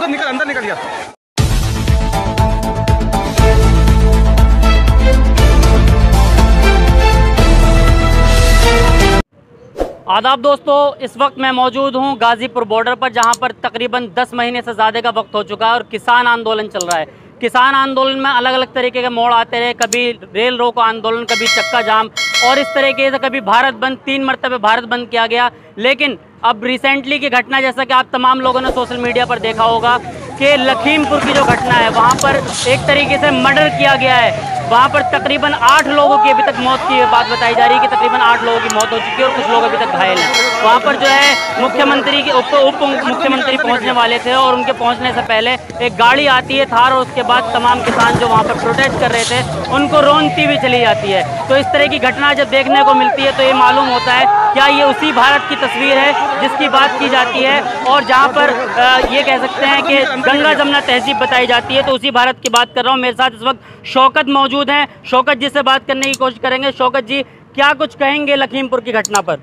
निकल अंदर निकल गया। आदाब दोस्तों, इस वक्त मैं मौजूद हूं गाजीपुर बॉर्डर पर, जहां पर तकरीबन 10 महीने से ज़्यादा का वक्त हो चुका है और किसान आंदोलन चल रहा है। किसान आंदोलन में अलग अलग तरीके के मोड़ आते रहे, कभी रेल रोको आंदोलन, कभी चक्का जाम और इस तरीके से कभी भारत बंद, 3 मरतबे भारत बंद किया गया। लेकिन अब रिसेंटली की घटना, जैसा कि आप तमाम लोगों ने सोशल मीडिया पर देखा होगा कि लखीमपुर की जो घटना है, वहाँ पर एक तरीके से मर्डर किया गया है। वहाँ पर तकरीबन 8 लोगों की अभी तक मौत की बात बताई जा रही है कि तकरीबन 8 लोगों की मौत हो चुकी है और कुछ लोग अभी तक घायल हैं। वहाँ पर जो है मुख्यमंत्री के उप मुख्यमंत्री पहुँचने वाले थे और उनके पहुँचने से पहले एक गाड़ी आती है थार, और उसके बाद तमाम किसान जो वहाँ पर प्रोटेस्ट कर रहे थे उनको रौंदती हुई चली जाती है। तो इस तरह की घटना जब देखने को मिलती है तो ये मालूम होता है क्या ये उसी भारत की तस्वीर है जिसकी बात की जाती है, और जहाँ पर ये कह सकते हैं कि गंगा जमुना तहजीब बताई जाती है, तो उसी भारत की बात कर रहा हूँ। मेरे साथ इस वक्त शौकत मौजूद हैं। शौकत जी से बात करने की कोशिश करेंगे। शौकत जी, क्या कुछ कहेंगे लखीमपुर की घटना पर?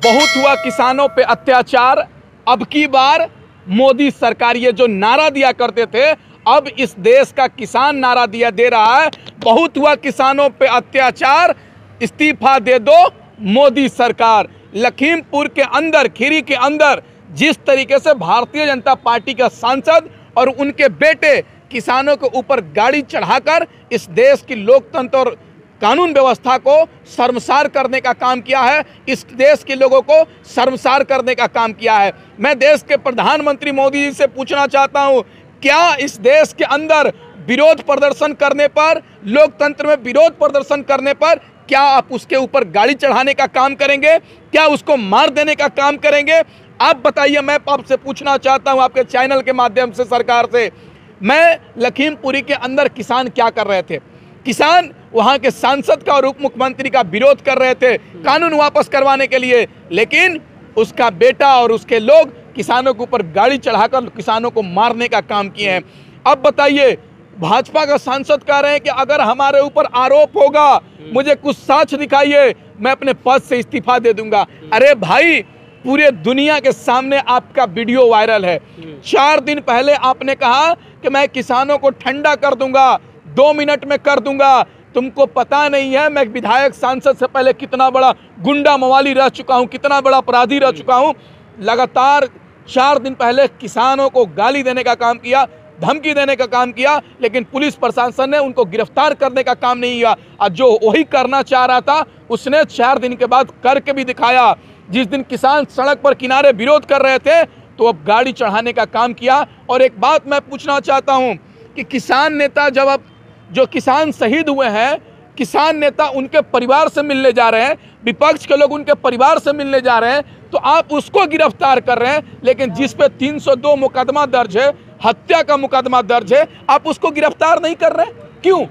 बहुत हुआ किसानों पे अत्याचार, अब की बार मोदी सरकार ये जो नारा दिया करते थे, अब इस देश का किसान नारा दे रहा है, बहुत हुआ किसानों पे अत्याचार, इस्तीफा दे दो मोदी सरकार। लखीमपुर के अंदर, खीरी के अंदर जिस तरीके से भारतीय जनता पार्टी का सांसद और उनके बेटे किसानों के ऊपर गाड़ी चढ़ाकर इस देश की लोकतंत्र और कानून व्यवस्था को शर्मसार करने का काम किया है, इस देश के लोगों को शर्मसार करने का काम किया है। मैं देश के प्रधानमंत्री मोदी जी से पूछना चाहता हूं, क्या इस देश के अंदर विरोध प्रदर्शन करने पर, लोकतंत्र में विरोध प्रदर्शन करने पर, क्या आप उसके ऊपर गाड़ी चढ़ाने का काम करेंगे? क्या उसको मार देने का काम करेंगे? आप बताइए। मैं आपसे पूछना चाहता हूं आपके चैनल के माध्यम से, सरकार से, मैं लखीमपुरी के अंदर किसान क्या कर रहे थे? किसान वहां के सांसद का और उप मुख्यमंत्री का विरोध कर रहे थे कानून वापस करवाने के लिए, लेकिन उसका बेटा और उसके लोग किसानों के ऊपर गाड़ी चढ़ाकर किसानों को मारने का काम किए हैं। अब बताइए, भाजपा का सांसद कह रहे हैं कि अगर हमारे ऊपर आरोप होगा, मुझे कुछ साक्ष्य दिखाइए, मैं अपने पद से इस्तीफा दे दूंगा। अरे भाई, पूरे दुनिया के सामने आपका वीडियो वायरल है। 4 दिन पहले आपने कहा कि मैं किसानों को ठंडा कर दूंगा, 2 मिनट में कर दूंगा। तुमको पता नहीं है मैं विधायक सांसद से पहले कितना बड़ा गुंडा मवाली रह चुका हूं, कितना बड़ा अपराधी रह चुका हूं। लगातार 4 दिन पहले किसानों को गाली देने का काम किया, धमकी देने का काम किया, लेकिन पुलिस प्रशासन ने उनको गिरफ्तार करने का काम नहीं किया। और जो वही करना चाह रहा था उसने 4 दिन के बाद करके भी दिखाया। जिस दिन किसान सड़क पर किनारे विरोध कर रहे थे तो अब गाड़ी चढ़ाने का काम किया। और एक बात मैं पूछना चाहता हूं कि किसान नेता, जब अब जो किसान शहीद हुए हैं, किसान नेता उनके परिवार से मिलने जा रहे हैं, विपक्ष के लोग उनके परिवार से मिलने जा रहे हैं, तो आप उसको गिरफ्तार कर रहे हैं। लेकिन जिस पे 302 मुकदमा दर्ज है, हत्या का मुकदमा दर्ज है, आप उसको गिरफ्तार नहीं कर रहे? क्यों?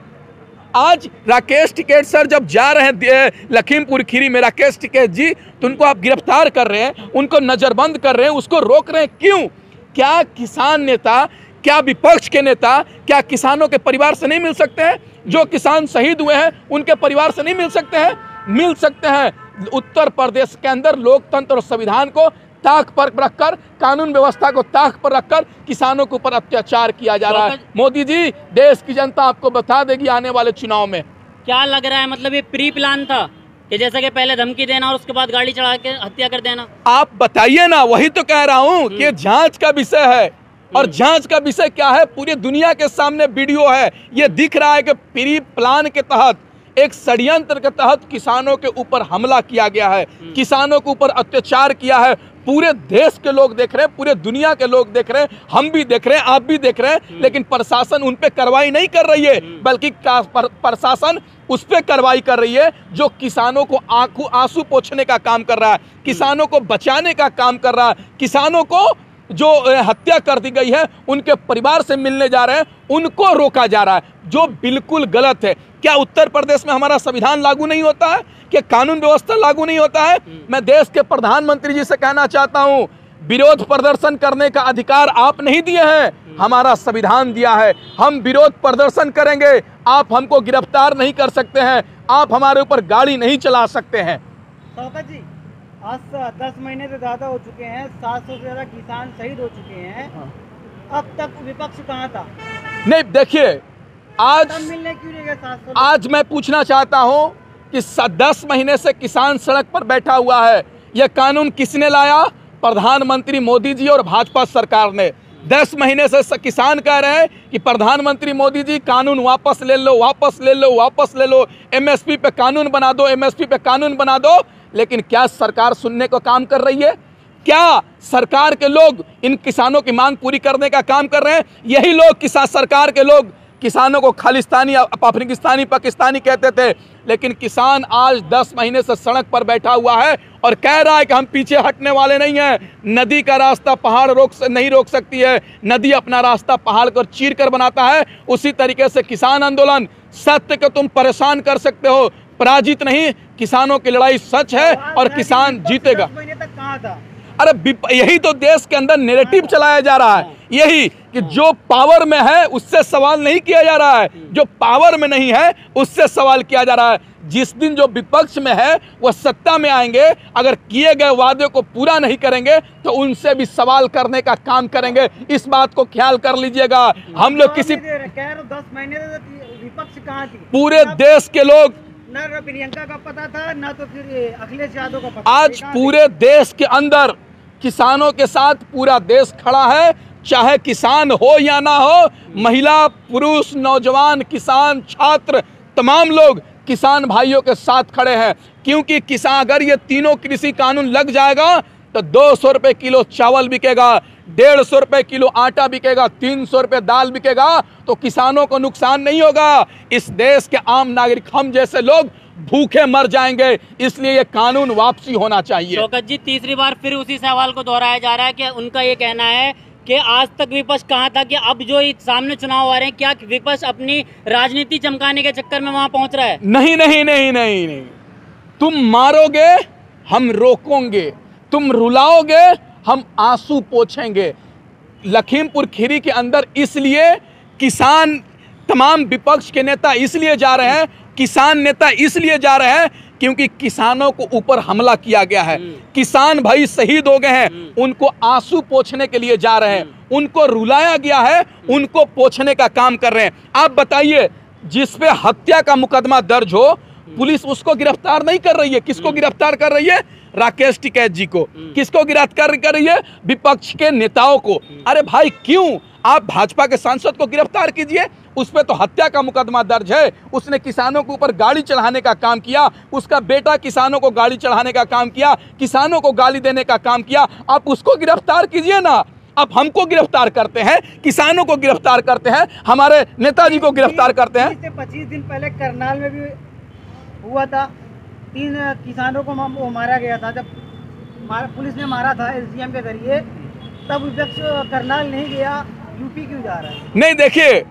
आज राकेश टिकैत सर जब जा रहे हैं लखीमपुर खीरी में, राकेश टिकैत जी, तो उनको आप गिरफ्तार कर रहे हैं, उनको नजरबंद कर रहे हैं, उसको रोक रहे हैं, क्यों? क्या किसान नेता, क्या विपक्ष के नेता, क्या किसानों के परिवार से नहीं मिल सकते हैं? जो किसान शहीद हुए हैं उनके परिवार से नहीं मिल सकते हैं? मिल सकते हैं। उत्तर प्रदेश के अंदर लोकतंत्र और संविधान को ताक पर रखकर, कानून व्यवस्था को ताक पर रखकर किसानों के ऊपर अत्याचार किया जा रहा है। मोदी जी, देश की जनता आपको बता देगी आने वाले चुनाव में। क्या लग रहा है, मतलब ये प्री प्लान था कि जैसे कि पहले धमकी देना और उसके बाद गाड़ी चढ़ा के हत्या कर देना? आप बताइए ना, वही तो कह रहा हूँ कि जांच का विषय है। और जांच का विषय क्या है? पूरी दुनिया के सामने वीडियो है, ये दिख रहा है कि प्री प्लान के तहत, एक षड्यंत्र के तहत किसानों के ऊपर हमला किया गया है, किसानों के ऊपर अत्याचार किया है। पूरे देश के लोग देख रहे हैं, पूरे दुनिया के लोग देख रहे हैं, हम भी देख रहे हैं, आप भी देख रहे हैं, लेकिन प्रशासन उन पे कार्रवाई नहीं कर रही है, बल्कि प्रशासन उस पे कार्रवाई कर रही है जो किसानों को आंसू पोंछने का काम कर रहा है, किसानों को बचाने का काम कर रहा है, किसानों को जो हत्या कर दी गई है उनके परिवार से मिलने जा रहे हैं उनको रोका जा रहा है, जो बिल्कुल गलत है। क्या उत्तर प्रदेश में हमारा संविधान लागू नहीं होता है? क्या कानून व्यवस्था लागू नहीं होता है? मैं देश के प्रधानमंत्री जी से कहना चाहता हूं, विरोध प्रदर्शन करने का अधिकार आप नहीं दिए हैं, हमारा संविधान दिया है। हम विरोध प्रदर्शन करेंगे, आप हमको गिरफ्तार नहीं कर सकते हैं, आप हमारे ऊपर गाड़ी नहीं चला सकते हैं। शौकत जी, आज 10 महीने से ज़्यादा हो चुके हैं, 700 से ज़्यादा किसान शहीद हो चुके हैं। अब तक विपक्ष कहाँ था? नहीं देखिए, आज तब मिलने क्यों नहीं गए 700? आज मैं पूछना चाहता हूं कि 10 महीने से किसान सड़क पर बैठा हुआ है। यह कानून किसने लाया? प्रधानमंत्री मोदी जी और भाजपा सरकार ने। 10 महीने से किसान कह रहे हैं कि प्रधानमंत्री मोदी जी कानून वापस ले लो, वापस ले लो, वापस ले लो, एमएसपी पे कानून बना दो, एमएसपी पे कानून बना दो। लेकिन क्या सरकार सुनने का काम कर रही है? क्या सरकार के लोग इन किसानों की मांग पूरी करने का काम कर रहे हैं? यही लोग किसान सरकार के लोग किसानों को खालिस्तानी, अफगानिस्तानी, पाकिस्तानी कहते थे, लेकिन किसान आज 10 महीने से सड़क पर बैठा हुआ है और कह रहा है कि हम पीछे हटने वाले नहीं हैं। नदी का रास्ता पहाड़ नहीं रोक सकती है, नदी अपना रास्ता पहाड़ को चीर कर बनाता है। उसी तरीके से किसान आंदोलन, सत्य को तुम परेशान कर सकते हो, पराजित नहीं। किसानों की लड़ाई सच है और किसान जीतेगा। 10 महीने तक कहाँ था? अरे यही तो देश के अंदर नैरेटिव चलाया जा रहा है, यही कि जो पावर में है उससे सवाल नहीं किया जा रहा है, जो पावर में नहीं है उससे सवाल किया जा रहा है। जिस दिन जो विपक्ष में है वह सत्ता में आएंगे, अगर किए गए वादे को पूरा नहीं करेंगे तो उनसे भी सवाल करने का काम करेंगे। इस बात को ख्याल कर लीजिएगा। हम लोग किसी 10 महीने से विपक्ष कहाँ थी? पूरे देश के लोग, न प्रियंका का पता था, न तो फिर अखिलेश यादव का पता। आज पूरे देश के अंदर किसानों के साथ पूरा देश खड़ा है, चाहे किसान हो या ना हो, महिला, पुरुष, नौजवान, किसान, छात्र, तमाम लोग किसान भाइयों के साथ खड़े हैं। क्योंकि किसान, अगर ये तीनों कृषि कानून लग जाएगा तो 200 रुपए किलो चावल बिकेगा, 150 रुपए किलो आटा बिकेगा, 300 रुपए दाल बिकेगा, तो किसानों को नुकसान नहीं होगा। इस देश के आम नागरिक, हम जैसे लोग भूखे मर जाएंगे। इसलिए ये कानून वापसी होना चाहिए। शौकत जी, तीसरी बार फिर उसी सवाल को दोहराया जा रहा है कि उनका ये कहना है कि आज तक विपक्ष कहाँ था, कि अब जो सामने चुनाव आ रहे हैं, क्या विपक्ष अपनी राजनीति चमकाने के चक्कर में वहां पहुंच रहा है? नहीं नहीं नहीं नहीं नहीं, तुम मारोगे हम रोकोगे, तुम रुलाओगे हम आंसू पोंछेंगे। लखीमपुर खीरी के अंदर इसलिए किसान, तमाम विपक्ष के नेता इसलिए जा रहे हैं, किसान नेता इसलिए जा रहे हैं क्योंकि किसानों को ऊपर हमला किया गया है। किसान भाई शहीद हो गए हैं, उनको आंसू पोंछने के लिए जा रहे हैं, उनको रुलाया गया है, उनको पोंछने का काम कर रहे हैं। आप बताइए, जिस पे हत्या का मुकदमा दर्ज हो, पुलिस उसको गिरफ्तार नहीं कर रही है। किसको गिरफ्तार कर रही है? राकेश टिकैत जी को। किसको गिरफ्तार कर रही है? विपक्ष के नेताओं को। अरे भाई, क्यों? आप भाजपा के सांसद को गिरफ्तार कीजिए, उस पे तो हत्या का मुकदमा दर्ज है, उसने किसानों के ऊपर गाड़ी चढ़ाने का काम किया, उसका बेटा किसानों को गाड़ी चढ़ाने का काम किया, किसानों को गाली देने का काम किया। आप उसको गिरफ्तार कीजिए ना। आप हमको गिरफ्तार करते हैं, किसानों को गिरफ्तार करते हैं, हमारे नेताजी को गिरफ्तार करते हैं। 25 दिन पहले करनाल में भी हुआ था, 3 किसानों को मारा गया था। जब पुलिस ने मारा था एसडीएम के जरिए, तब विपक्ष करनाल नहीं गया, यूपी क्यों जा रहा है? नहीं, देखिए,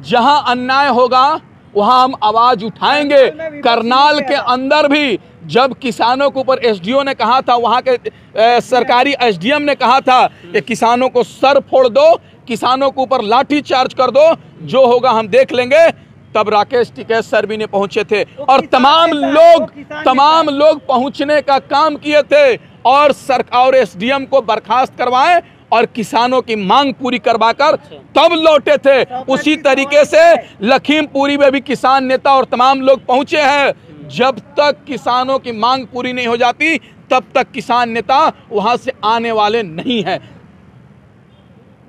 जहां अन्याय होगा वहां हम आवाज उठाएंगे। करनाल के अंदर भी जब किसानों के ऊपर एसडीओ ने कहा था, वहां के सरकारी एसडीएम ने कहा था कि किसानों को सर फोड़ दो, किसानों के ऊपर लाठी चार्ज कर दो, जो होगा हम देख लेंगे, तब राकेश टिकैत सर भी नहीं पहुंचे थे और तमाम लोग पहुंचने का काम किए थे और सरकार एसडीएम को बर्खास्त करवाएं और किसानों की मांग पूरी करवाकर तब लौटे थे। उसी तरीके से लखीमपुरी में भी किसान नेता और तमाम लोग पहुंचे हैं। जब तक किसानों की मांग पूरी नहीं हो जाती, तब तक किसान नेता वहां से आने वाले नहीं है।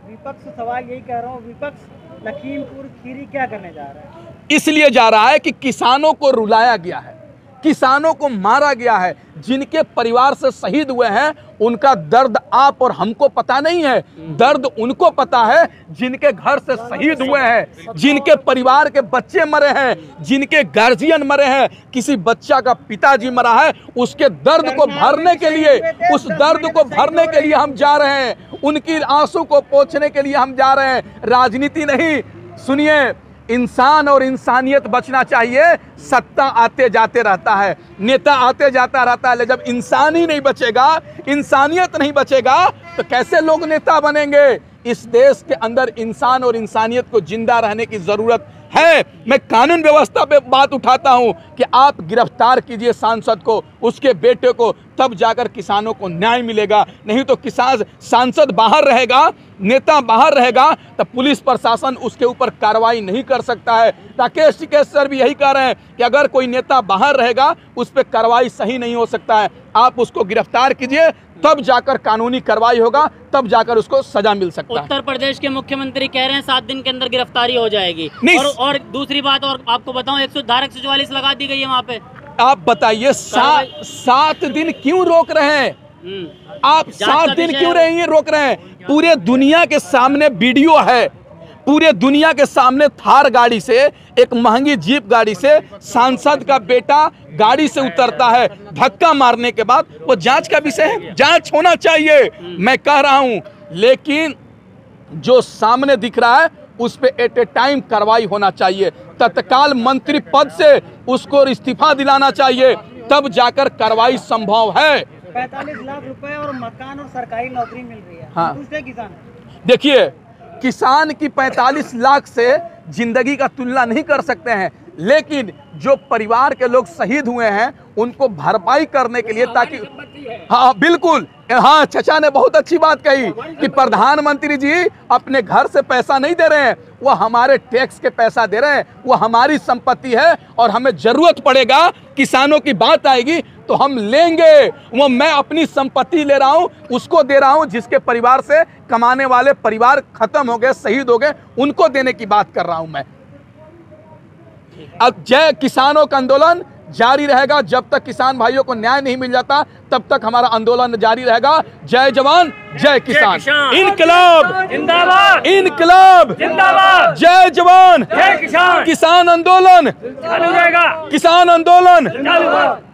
विपक्ष, सवाल यही कह रहा हूँ, विपक्ष लखीमपुर खीरी क्या करने जा रहा है? इसलिए जा रहा है कि किसानों को रुलाया गया है, किसानों को मारा गया है, जिनके परिवार से शहीद हुए हैं उनका दर्द आप और हमको पता नहीं है, दर्द उनको पता है जिनके घर से शहीद हुए हैं, जिनके परिवार के बच्चे मरे हैं, जिनके गार्जियन मरे हैं, किसी बच्चा का पिताजी मरा है, उसके दर्द को भरने के लिए, उस दर्द को भरने के लिए हम जा रहे हैं, उनकी आंसू को पोंछने के लिए हम जा रहे हैं, राजनीति नहीं। सुनिए, इंसान और इंसानियत बचना चाहिए। सत्ता आते जाते रहता है, नेता आते जाता रहता है, लेकिन जब इंसान ही नहीं बचेगा, इंसानियत नहीं बचेगा, तो कैसे लोग नेता बनेंगे। इस देश के अंदर इंसान और इंसानियत को जिंदा रहने की जरूरत है। मैं कानून व्यवस्था पे बात उठाता हूं कि आप गिरफ्तार कीजिए सांसद को, उसके बेटे को, तब जाकर किसानों को न्याय मिलेगा। नहीं तो किसान, सांसद बाहर रहेगा, नेता बाहर रहेगा, तो पुलिस प्रशासन उसके ऊपर कार्रवाई नहीं कर सकता है। राकेश टिकैत सर भी यही कह रहे हैं कि अगर कोई नेता बाहर रहेगा, उस पर कार्रवाई सही नहीं हो सकता है। आप उसको गिरफ्तार कीजिए, तब जाकर कानूनी कार्रवाई होगा, तब जाकर उसको सजा मिल सकता है। उत्तर प्रदेश के मुख्यमंत्री कह रहे हैं 7 दिन के अंदर गिरफ्तारी हो जाएगी। और दूसरी बात और आपको बताऊं, धारा 144 लगा दी गई है वहाँ पे। आप बताइए 7 दिन क्यों रोक रहे हैं? आप 7 दिन क्यों रोक रहे हैं? पूरे दुनिया के सामने वीडियो है, पूरे दुनिया के सामने थार गाड़ी से, एक महंगी जीप गाड़ी से सांसद का बेटा गाड़ी से उतरता है, धक्का मारने के बाद। वो जांच का विषय है, जांच होना चाहिए, मैं कह रहा हूं, लेकिन जो सामने दिख रहा है उस पे एट ए टाइम कार्रवाई होना चाहिए। तत्काल मंत्री पद से उसको इस्तीफा दिलाना चाहिए, तब जाकर कार्रवाई संभव है। 45 लाख रुपए और मकान और सरकारी नौकरी मिल रही है। हाँ। दूसरे किसान देखिए, किसान की 45 लाख से जिंदगी का तुलना नहीं कर सकते हैं, लेकिन जो परिवार के लोग शहीद हुए हैं उनको भरपाई करने के लिए, ताकि हाँ बिल्कुल, हाँ चचा ने बहुत अच्छी बात कही कि प्रधानमंत्री जी अपने घर से पैसा नहीं दे रहे हैं, वो हमारे टैक्स के पैसा दे रहे हैं, वो हमारी संपत्ति है और हमें जरूरत पड़ेगा, किसानों की बात आएगी तो हम लेंगे। वो मैं अपनी संपत्ति ले रहा हूं, उसको दे रहा हूं जिसके परिवार से कमाने वाले परिवार खत्म हो गए, शहीद हो गए, उनको देने की बात कर रहा हूं मैं। अब जय किसानों का आंदोलन जारी रहेगा, जब तक किसान भाइयों को न्याय नहीं मिल जाता तब तक हमारा आंदोलन जारी रहेगा। जय जवान जय किसान, इनकलाब जिंदाबाद, इनकलाब जिंदाबाद, जय जवान जय किसान, किसान आंदोलन चालू रहेगा, किसान आंदोलन चालू।